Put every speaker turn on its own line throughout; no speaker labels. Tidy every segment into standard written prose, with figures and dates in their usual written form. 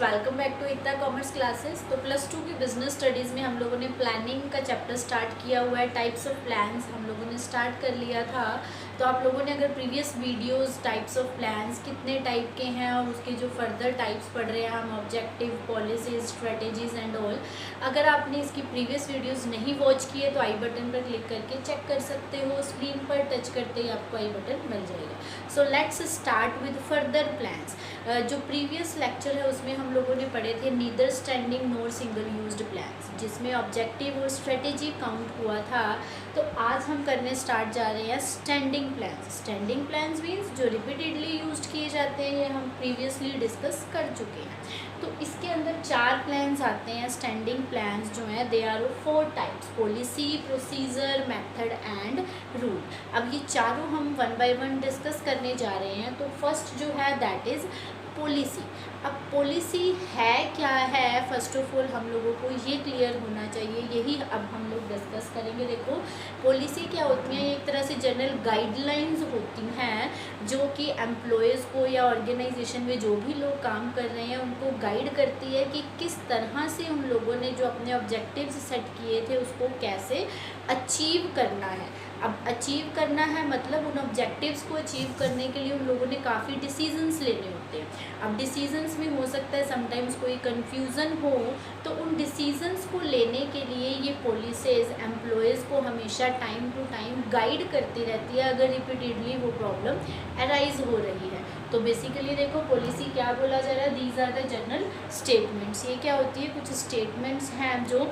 Welcome back to Ekta commerce classes. तो plus two की business studies में हम लोगों ने प्लानिंग का चैप्टर स्टार्ट किया हुआ है। टाइप्स ऑफ प्लान्स हम लोगों ने स्टार्ट कर लिया था। तो आप लोगों ने अगर previous videos types of plans कितने टाइप के हैं और उसके जो फर्दर टाइप्स पढ़ रहे हैं हम, objective, policies, strategies and all, अगर आपने इसकी प्रीवियस वीडियोस नहीं वॉच किए तो आई बटन पर क्लिक करके चेक कर सकते हो। स्क्रीन पर टच करते ही आपको आई बटन मिल जाएगा। So let's start with further plans. जो प्रीवियस लेक्चर है उसमें हम लोगों ने पढ़े थे नीदर स्टैंडिंग नोर सिंगल यूज्ड प्लान्स, जिसमें ऑब्जेक्टिव और स्ट्रेटेजी काउंट हुआ था। तो आज हम करने स्टार्ट जा रहे हैं standing plans. Standing plans means जो रिपीटेडली यूज्ड किए जाते हैं, ये हम प्रीवियसली डिस्कस कर चुके हैं। तो इसके अंदर 4 प्लान्स आते हैं। स्टैंडिंग प्लान्स जो हैं they are 4 types: policy, procedure, method and rule. अब ये चारों हम 1 बाय 1 डिस्कस करने जा रहे हैं। तो फर्स्ट जो है दैट इज़ पॉलिसी। अब पॉलिसी है क्या है, फर्स्ट ऑफ ऑल हम लोगों को ये क्लियर होना चाहिए, यही अब हम लोग डिस्कस करेंगे। देखो पॉलिसी क्या होती है, एक तरह से जनरल गाइडलाइंस होती हैं जो कि एम्प्लॉयज़ को या ऑर्गेनाइजेशन में जो भी लोग काम कर रहे हैं उनको गाइड करती है कि किस तरह से उन लोगों ने जो अपने ऑब्जेक्टिव्स सेट किए थे उसको कैसे अचीव करना है। अब अचीव करना है मतलब उन ऑब्जेक्टिव्स को अचीव करने के लिए उन लोगों ने काफ़ी डिसीजंस लेने होते हैं। अब डिसीजंस में हो सकता है समटाइम्स कोई कन्फ्यूज़न हो, तो उन डिसीजंस को लेने के लिए ये पॉलिसीज़ एम्प्लॉयज़ को हमेशा टाइम टू टाइम गाइड करती रहती है अगर रिपीटेडली वो प्रॉब्लम अराइज हो रही है। तो बेसिकली देखो पॉलिसी क्या बोला जा रहा है, these are the general statements. ये क्या होती है, कुछ स्टेटमेंट्स हैं जो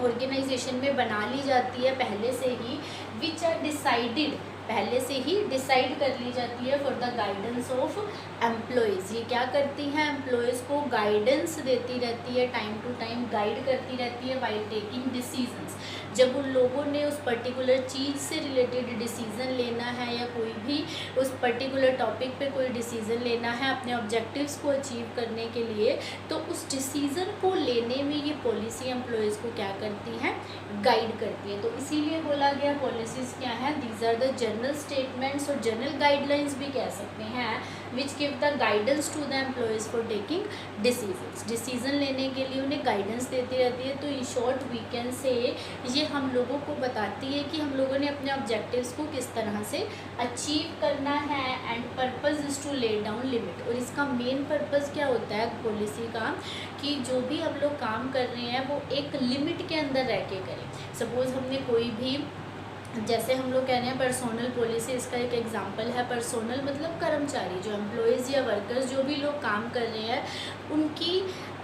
ऑर्गेनाइजेशन में बना ली जाती है पहले से ही, विच आर डिसाइडेड, पहले से ही डिसाइड कर ली जाती है for the guidance of employees. ये क्या करती हैं, एम्प्लॉयज़ को गाइडेंस देती रहती है, टाइम टू टाइम गाइड करती रहती है बाय टेकिंग डिसीजंस। जब उन लोगों ने उस पर्टिकुलर चीज़ से रिलेटेड डिसीज़न लेना है या कोई भी उस पर्टिकुलर टॉपिक पे कोई डिसीज़न लेना है अपने ऑब्जेक्टिव्स को अचीव करने के लिए, तो उस डिसीज़न को लेने में ये पॉलिसी एम्प्लॉयज़ को क्या करती हैं, गाइड करती है। तो इसीलिए बोला गया पॉलिसीज़ क्या है, these are the general statements, और जनरल गाइडलाइंस भी कह सकते हैं, which give the guidance to the employees for taking decisions. Decision लेने के लिए उन्हें गाइडेंस देती रहती है। तो in short we can say ये हम लोगों को बताती है कि हम लोगों ने अपने ऑब्जेक्टिव्स को किस तरह से अचीव करना है। And purpose is to lay down limit. और इसका मेन पर्पज़ क्या होता है पॉलिसी का, कि जो भी हम लोग काम कर रहे हैं वो एक लिमिट के अंदर रह के करें। सपोज़ हमने कोई भी, जैसे हम लोग कह रहे हैं पर्सोनल पॉलिसी, इसका एक एग्जांपल है पर्सोनल मतलब कर्मचारी, जो एम्प्लॉयज़ या वर्कर्स जो भी लोग काम कर रहे हैं उनकी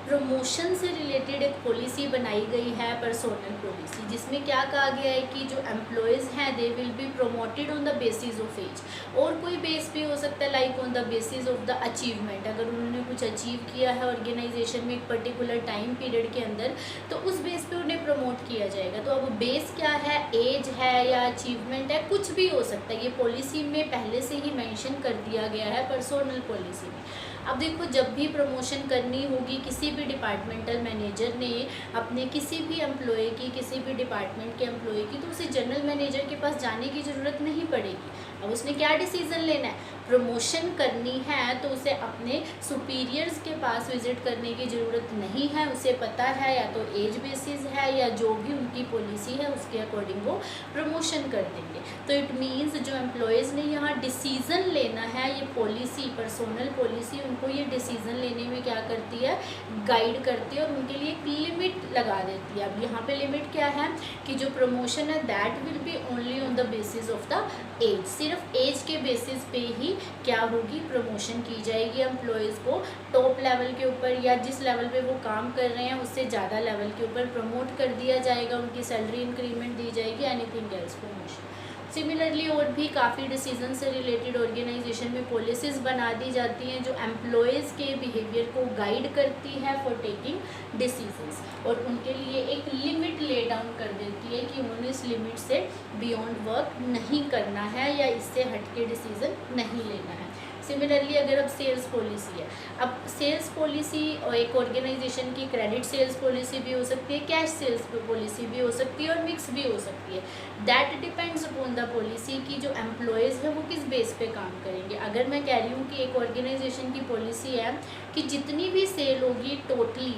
प्रमोशन से रिलेटेड एक पॉलिसी बनाई गई है, पर्सोनल पॉलिसी, जिसमें क्या कहा गया है कि जो एम्प्लॉयज़ हैं they will be promoted on the basis of age. और कोई बेस भी हो सकता है like on the basis of the achievement. अगर उन्होंने कुछ अचीव किया है ऑर्गेनाइजेशन में एक पर्टिकुलर टाइम पीरियड के अंदर, तो उस बेस पे उन्हें प्रमोट किया जाएगा। तो अब बेस क्या है, एज है या अचीवमेंट है, कुछ भी हो सकता है। ये पॉलिसी में पहले से ही मेंशन कर दिया गया है पर्सोनल पॉलिसी में। अब देखो जब भी प्रमोशन करनी होगी किसी भी डिपार्टमेंटल मैनेजर ने अपने किसी भी एम्प्लॉय की, किसी भी डिपार्टमेंट के एम्प्लॉय की, तो उसे जनरल मैनेजर के पास जाने की ज़रूरत नहीं पड़ेगी। अब उसने क्या डिसीज़न लेना है, प्रमोशन करनी है, तो उसे अपने सुपीरियर्स के पास विज़िट करने की ज़रूरत नहीं है। उसे पता है या तो एज बेसिस है या जो भी उनकी पॉलिसी है उसके अकॉर्डिंग वो प्रमोशन कर देंगे। तो इट मीन्स जो एम्प्लॉयज़ ने यहाँ डिसीज़न लेना है, ये पॉलिसी, पर्सोनल पॉलिसी उनको ये डिसीज़न लेने में क्या करती है, गाइड करती है और उनके लिए एक लिमिट लगा देती है। अब यहाँ पे लिमिट क्या है कि जो प्रमोशन है that will be only on the basis of the age. सिर्फ एज के बेसिस पे ही क्या होगी, प्रमोशन की जाएगी एम्प्लॉयज़ को टॉप लेवल के ऊपर, या जिस लेवल पे वो काम कर रहे हैं उससे ज़्यादा लेवल के ऊपर प्रमोट कर दिया जाएगा, उनकी सैलरी इंक्रीमेंट दी जाएगी, एनीथिंग एल्स प्रमोशन। सिमिलरली और भी काफ़ी डिसीजन से रिलेटेड ऑर्गेनाइजेशन में पॉलिसीज़ बना दी जाती हैं जो एम्प्लॉयज़ के बिहेवियर को गाइड करती है फॉर टेकिंग डिसीजंस, और उनके लिए एक लिमिट ले डाउन कर देती है कि उन्होंने इस लिमिट से बियॉन्ड वर्क नहीं करना है या इससे हट के डिसीज़न नहीं लेना है। सिमिलरली अगर अब सेल्स पॉलिसी है, अब सेल्स पॉलिसी एक ऑर्गेनाइजेशन की क्रेडिट सेल्स पॉलिसी भी हो सकती है, कैश सेल्स पॉलिसी भी हो सकती है और मिक्स भी हो सकती है। That depends upon the policy की जो एम्प्लॉयज़ है वो किस बेस पे काम करेंगे। अगर मैं कह रही हूँ कि एक ऑर्गेनाइजेशन की पॉलिसी है कि जितनी भी सेल होगी totally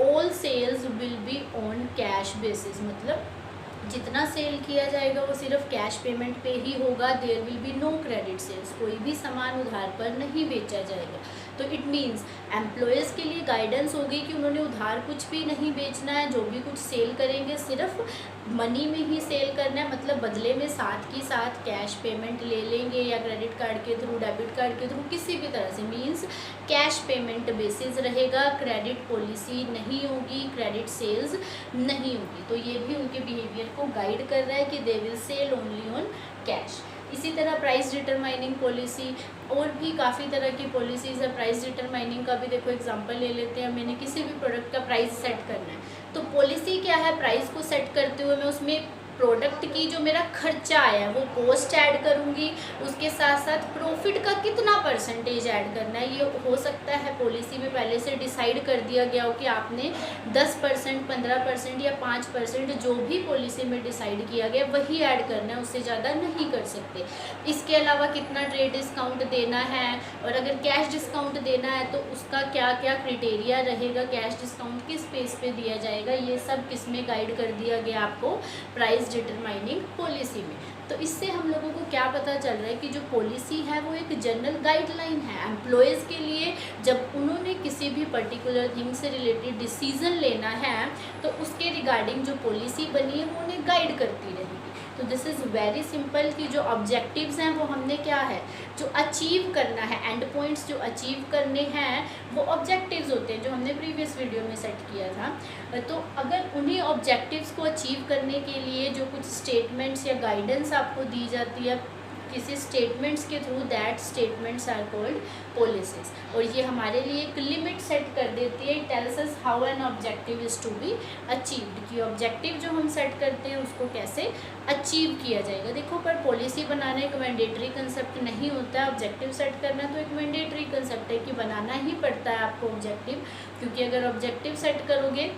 all sales will be on cash basis, मतलब जितना सेल किया जाएगा वो सिर्फ कैश पेमेंट पे ही होगा। There will be no credit sales, कोई भी सामान उधार पर नहीं बेचा जाएगा। तो इट मीन्स एम्प्लॉयज़ के लिए गाइडेंस होगी कि उन्होंने उधार कुछ भी नहीं बेचना है, जो भी कुछ सेल करेंगे सिर्फ मनी में ही सेल करना है, मतलब बदले में साथ की साथ कैश पेमेंट ले लेंगे या क्रेडिट कार्ड के थ्रू, डेबिट कार्ड के थ्रू, किसी भी तरह से, मीन्स कैश पेमेंट बेसिस रहेगा, क्रेडिट पॉलिसी नहीं होगी, क्रेडिट सेल्स नहीं होगी। तो ये भी उनके बिहेवियर को गाइड कर रहा है कि they will sell only on cash. इसी तरह प्राइस डिटरमाइनिंग पॉलिसी, और भी काफ़ी तरह की पॉलिसीज़ है। प्राइस डिटरमाइनिंग का भी देखो एग्जांपल ले लेते हैं। मैंने किसी भी प्रोडक्ट का प्राइस सेट करना है, तो पॉलिसी क्या है, प्राइस को सेट करते हुए मैं उसमें प्रोडक्ट की जो मेरा खर्चा आया है वो कॉस्ट ऐड करूँगी, उसके साथ साथ प्रॉफिट का कितना परसेंटेज ऐड करना है। ये हो सकता है पॉलिसी में पहले से डिसाइड कर दिया गया हो कि आपने 10%, 15% या 5% जो भी पॉलिसी में डिसाइड किया गया वही ऐड करना है, उससे ज़्यादा नहीं कर सकते। इसके अलावा कितना ट्रेड डिस्काउंट देना है, और अगर कैश डिस्काउंट देना है तो उसका क्या क्या क्राइटेरिया रहेगा, कैश डिस्काउंट किस बेस पे दिया जाएगा, ये सब किसमें गाइड कर दिया गया आपको, प्राइस डिटरमाइनिंग पॉलिसी में। तो इससे हम लोगों को क्या पता चल रहा है कि जो पॉलिसी है वो एक जनरल गाइडलाइन है एम्प्लॉयज़ के लिए। जब उन्होंने किसी भी पर्टिकुलर थिंग से रिलेटेड डिसीजन लेना है तो उसके रिगार्डिंग जो पॉलिसी बनी है वो उन्हें गाइड करती रहेगी। तो दिस इज़ वेरी सिंपल कि जो ऑब्जेक्टिव्स हैं वो हमने क्या है, जो अचीव करना है, एंड पॉइंट्स जो अचीव करने हैं वो ऑब्जेक्टिव्स होते हैं, जो हमने प्रीवियस वीडियो में सेट किया था। तो अगर उन्हीं ऑब्जेक्टिव्स को अचीव करने के लिए जो कुछ स्टेटमेंट्स या गाइडेंस आपको दी जाती है किसी स्टेटमेंट्स के through, that statements are called policies, और ये हमारे लिए एक लिमिट सेट कर देती है। It tells us how an objective is to be achieved, कि ऑब्जेक्टिव जो हम सेट करते हैं उसको कैसे अचीव किया जाएगा। देखो, पर पॉलिसी बनाना एक मैंडेटरी कंसेप्ट नहीं होता है, ऑब्जेक्टिव सेट करना तो एक मैंडेटरी कंसेप्ट है कि बनाना ही पड़ता है आपको ऑब्जेक्टिव, क्योंकि अगर ऑब्जेक्टिव सेट करोगे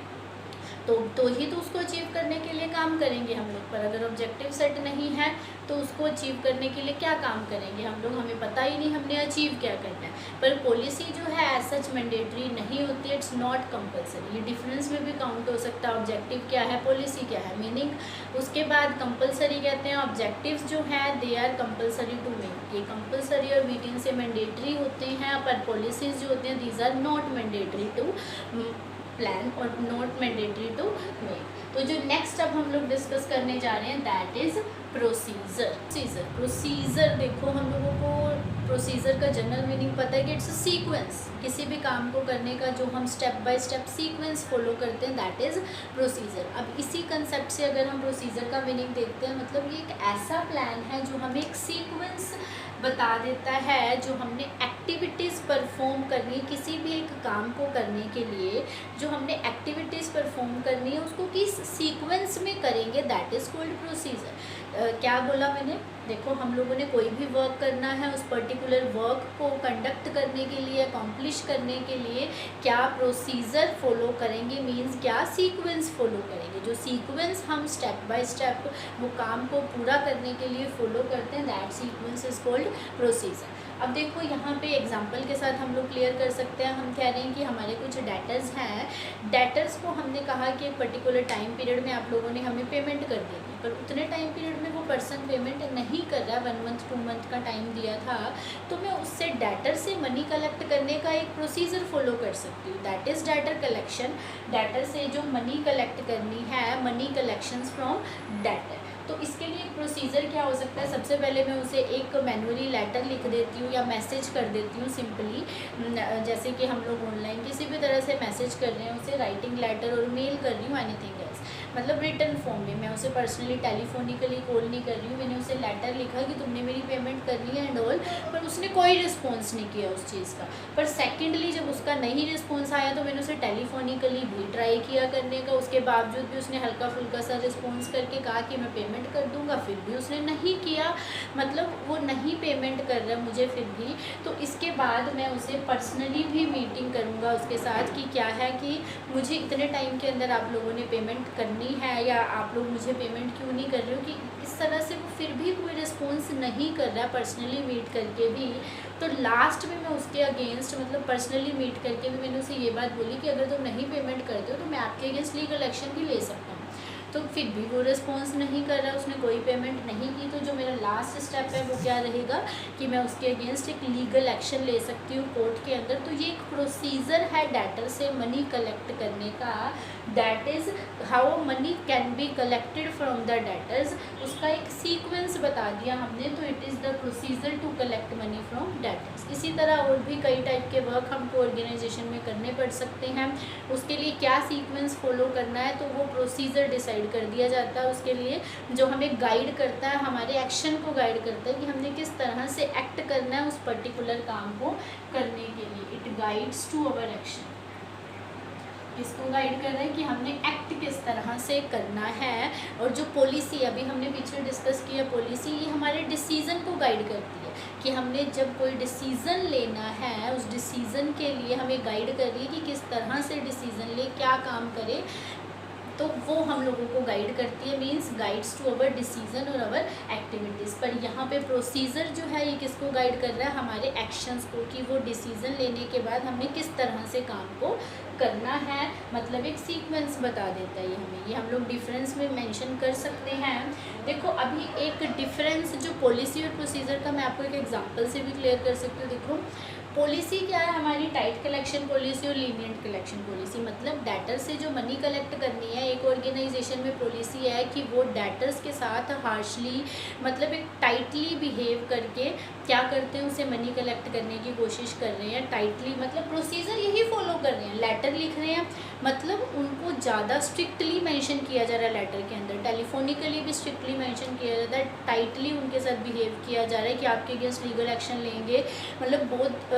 तो ही तो उसको अचीव करने के लिए काम करेंगे हम लोग। पर अगर ऑब्जेक्टिव सेट नहीं है तो उसको अचीव करने के लिए क्या काम करेंगे हम लोग, हमें पता ही नहीं हमने अचीव क्या करना है। पर पॉलिसी जो है एज सच मैंडेटरी नहीं होती, इट्स नॉट कंपलसरी। ये डिफरेंस में भी काउंट हो सकता है, ऑब्जेक्टिव क्या है, पॉलिसी क्या है, मीनिंग। उसके बाद कंपलसरी कहते हैं, ऑब्जेक्टिव्स जो हैं they are compulsory to make, ये कंपलसरी और वीकेंड से मैंडेटरी होते हैं, पर पॉलिसीज़ जो होते हैं these are not mandatory to plan और नॉट मैंडेटरी टू मेक। तो जो नेक्स्ट अब हम लोग डिस्कस करने जा रहे हैं दैट इज़ प्रोसीजर। प्रोसीजर देखो, हम लोगों को प्रोसीजर का जनरल मीनिंग पता है कि इट्स अ सीक्वेंस, किसी भी काम को करने का जो हम step by step sequence follow करते हैं दैट इज़ प्रोसीजर। अब इसी कंसेप्ट से अगर हम प्रोसीजर का मीनिंग देखते हैं, मतलब ये एक ऐसा प्लान है जो हमें एक सीक्वेंस बता देता है, जो हमने एक्टिविटीज़ परफॉर्म करनी, किसी भी एक काम को करने के लिए जो हमने एक्टिविटीज़ परफॉर्म करनी है उसको किस सीक्वेंस में करेंगे, दैट इज़ कॉल्ड प्रोसीजर। क्या बोला मैंने, देखो हम लोगों ने कोई भी वर्क करना है, उस पर्टिकुलर वर्क को कंडक्ट करने के लिए, अकॉम्प्लिश करने के लिए क्या प्रोसीजर फॉलो करेंगे, मीन्स क्या सीक्वेंस फॉलो करेंगे। जो सीक्वेंस हम स्टेप बाय स्टेप वो काम को पूरा करने के लिए फॉलो करते हैं that sequence is called procedure. अब देखो यहाँ पे एग्जांपल के साथ हम लोग क्लियर कर सकते हैं। हम कह रहे हैं कि हमारे कुछ डेटर्स हैं, डेटर्स को हमने कहा कि एक पर्टिकुलर टाइम पीरियड में आप लोगों ने हमें पेमेंट कर दी थी, पर उतने टाइम पीरियड में वो पर्सन पेमेंट नहीं कर रहा, 1 मंथ 2 मंथ का टाइम दिया था, तो मैं उससे डेटर से मनी कलेक्ट करने का एक प्रोसीजर फॉलो कर सकती हूँ, that is debtor collection. Debtor से जो मनी कलेक्ट करनी है, मनी कलेक्शंस फ्रॉम डेटर। तो इसके लिए एक प्रोसीजर क्या हो सकता है, सबसे पहले मैं उसे एक मैनुअली लेटर लिख देती हूँ या मैसेज कर देती हूँ सिंपली, जैसे कि हम लोग ऑनलाइन किसी भी तरह से मैसेज कर रहे हैं, उसे राइटिंग लेटर और मेल कर रही हूँ, एनीथिंग एल्स। मतलब रिटर्न फॉर्म में, मैं उसे पर्सनली टेलीफोनिकली कॉल नहीं कर रही हूँ, मैंने उसे लेटर लिखा कि तुमने मेरी पेमेंट करनी है एंड ऑल, पर उसने कोई रिस्पॉन्स नहीं किया उस चीज़ का। पर सेकेंडली जब उसका नहीं रिस्पॉन्स आया तो मैंने उसे टेलीफोनिकली भी ट्राई किया करने का, उसके बावजूद भी उसने हल्का फुल्का सा रिस्पॉन्स करके कहा कि मैं पेमेंट कर दूँगा, फिर भी उसने नहीं किया, मतलब वो नहीं पेमेंट कर रहा मुझे फिर भी। तो इसके बाद मैं उसे पर्सनली भी मीटिंग करूँगा उसके साथ कि क्या है कि मुझे इतने टाइम के अंदर आप लोगों ने पेमेंट करनी है, या आप लोग मुझे पेमेंट क्यों नहीं कर रहे हो, कि इस तरह से वो फिर भी कोई रिस्पॉन्स नहीं कर रहा पर्सनली मीट करके भी। तो लास्ट में मैं उसके अगेंस्ट, मतलब पर्सनली मीट करके भी मैंने उसे ये बात बोली कि अगर तुम नहीं पेमेंट करते हो तो मैं आपके अगेंस्ट लीगल एक्शन भी ले सकता हूँ। तो फिर भी वो रिस्पॉन्स नहीं कर रहा, उसने कोई पेमेंट नहीं की। तो जो मेरा लास्ट स्टेप है वो क्या रहेगा कि मैं उसके अगेंस्ट एक लीगल एक्शन ले सकती हूँ कोर्ट के अंदर। तो ये एक प्रोसीजर है डेटर से मनी कलेक्ट करने का, that is how money can be collected from the debtors. उसका एक सीक्वेंस बता दिया हमने, तो it is the procedure to collect money from debtors. इसी तरह और भी कई टाइप के वर्क हमको ऑर्गेनाइजेशन में करने पड़ सकते हैं, उसके लिए क्या सीक्वेंस फॉलो करना है तो वो प्रोसीजर डिसाइड कर दिया जाता है। उसके लिए जो हमें गाइड करता है, हमारे एक्शन को गाइड करता है कि हमने किस तरह से एक्ट करना है उस पर्टिकुलर काम को करने के लिए। It guides to our action, इसको गाइड कर रहे हैं कि हमने एक्ट किस तरह से करना है। और जो पॉलिसी अभी हमने पीछे डिस्कस किया, पॉलिसी ये हमारे डिसीज़न को गाइड करती है कि हमने जब कोई डिसीज़न लेना है उस डिसीज़न के लिए हमें गाइड कर रही है कि किस तरह से डिसीज़न ले, क्या काम करे, तो वो हम लोगों को गाइड करती है, means guides to our decision और अवर एक्टिविटीज़। पर यहाँ पे प्रोसीजर जो है ये किसको गाइड कर रहा है, हमारे एक्शंस को, कि वो डिसीजन लेने के बाद हमने किस तरह से काम को करना है, मतलब एक सीक्वेंस बता देता है ये हमें। ये हम लोग डिफरेंस में मेंशन कर सकते हैं। देखो अभी एक डिफरेंस जो पॉलिसी और प्रोसीजर का मैं आपको एक एग्जांपल से भी क्लियर कर सकती हूँ। देखो पॉलिसी क्या है हमारी, टाइट कलेक्शन पॉलिसी और लीनियंट कलेक्शन पॉलिसी। मतलब डेटर से जो मनी कलेक्ट करनी है, एक ऑर्गेनाइजेशन में पॉलिसी है कि वो डेटर्स के साथ हार्शली, मतलब एक टाइटली बिहेव करके क्या करते हैं, उसे मनी कलेक्ट करने की कोशिश कर रहे हैं। टाइटली मतलब प्रोसीजर यही फॉलो कर रहे हैं, लेटर लिख रहे हैं, मतलब उनको ज़्यादा स्ट्रिक्टली मेंशन किया जा रहा है लेटर के अंदर, टेलीफोनिकली भी स्ट्रिक्टली मेंशन किया जाता है, टाइटली उनके साथ बिहेव किया जा रहा है कि आपके अगेंस्ट लीगल एक्शन लेंगे, मतलब बहुत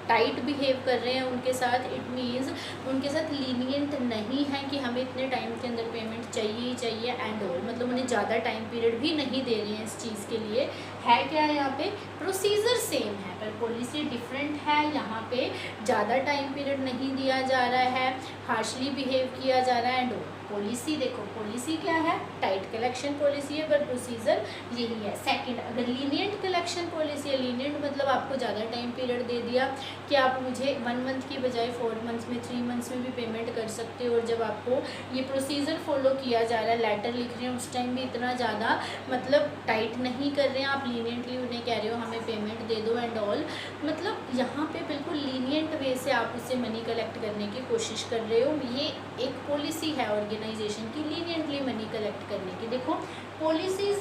टाइट बिहेव कर रहे हैं उनके साथ। इट मीन्स उनके साथ लीनियंट नहीं है कि हमें इतने टाइम के अंदर पेमेंट चाहिए ही चाहिए एंड ऑल, मतलब उन्हें ज़्यादा टाइम पीरियड भी नहीं दे रहे हैं इस चीज़ के लिए। है क्या यहाँ पे, प्रोसीजर सेम है पर पॉलिसी डिफरेंट है। यहाँ पे ज़्यादा टाइम पीरियड नहीं दिया जा रहा है, हार्शली बिहेव किया जा रहा है एंड ऑल। पॉलिसी देखो, पॉलिसी क्या है, टाइट कलेक्शन पॉलिसी है, पर प्रोसीजर यही है। सेकंड, अगर लीनियंट कलेक्शन पॉलिसी है, लीनियंट मतलब आपको ज़्यादा टाइम पीरियड दे दिया कि आप मुझे 1 मंथ की बजाय 4 मंथ्स में, 3 मंथ्स में भी पेमेंट कर सकते हो। और जब आपको ये प्रोसीजर फॉलो किया जा रहा है, लेटर लिख रहे हैं, उस टाइम भी इतना ज़्यादा मतलब टाइट नहीं कर रहे हैं आप, लीनियंटली उन्हें कह रहे हो हमें पेमेंट दे दो एंड ऑल, मतलब यहाँ पे बिल्कुल लीनियंट वे से आप उससे मनी कलेक्ट करने की कोशिश कर रहे हो। ये एक पॉलिसी है ऑर्गेनाइजेशन की, लीनियंटली मनी कलेक्ट करने की। देखो पॉलिसीज़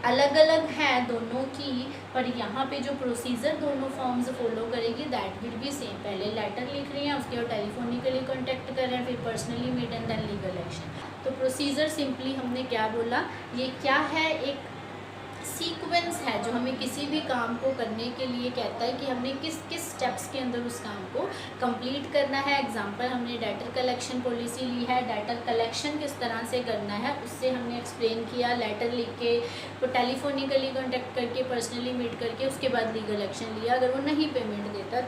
अलग अलग हैं दोनों की, पर यहाँ पे जो प्रोसीजर दोनों फॉर्म्स फॉलो करेगी दैट विल बी सेम। पहले लेटर लिख रहे हैं, उसके बाद टेलीफोनिकली कॉन्टैक्ट कर रहे हैं, फिर personally meet and then legal action. तो प्रोसीजर सिंपली हमने क्या बोला, ये क्या है, एक सीक्वेंस है जो हमें किसी भी काम को करने के लिए कहता है कि हमने किस किस स्टेप्स के अंदर उस काम को कंप्लीट करना है। एग्जांपल हमने डेटर कलेक्शन पॉलिसी ली है, डेटर कलेक्शन किस तरह से करना है उससे हमने एक्सप्लेन किया, लेटर लिख के, तो टेलीफोनिकली कॉन्टैक्ट करके, पर्सनली मीट करके, उसके बाद लीगल एक्शन लिया अगर वो नहीं पेमेंट देता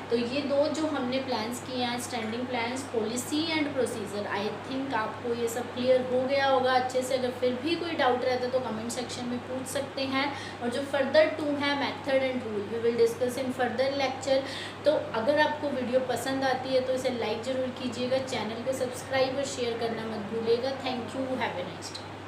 तो ये दो जो हमने प्लान्स किए हैं, standing plans, policy and procedure. I think आपको ये सब क्लियर हो गया होगा अच्छे से। अगर फिर भी कोई डाउट रहता है तो कमेंट सेक्शन में पूछ सकते हैं। और जो फर्दर 2 है method and rule, we will discuss in further lecture. तो अगर आपको वीडियो पसंद आती है तो इसे लाइक ज़रूर कीजिएगा, चैनल को सब्सक्राइब और शेयर करना मत भूलिएगा। Thank you, have a nice day.